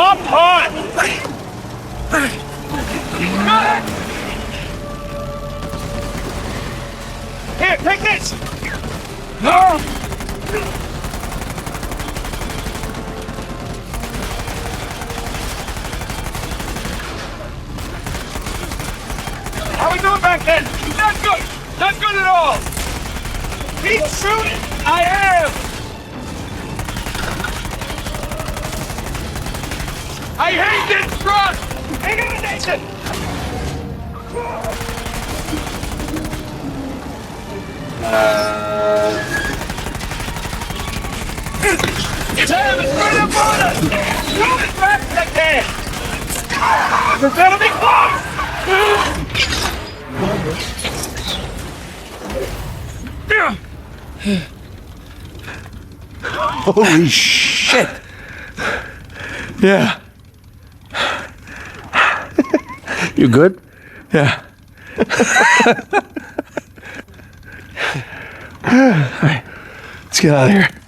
hop on! Here, take this! How we doing back then? Not good! Not good at all! Keep shooting! I am! I hate this truck! Ignition! Damn, it's right up on us! Shoot as fast as I can! We're gonna be close! Holy shit! Yeah. You good? Yeah. All right, let's get out of here.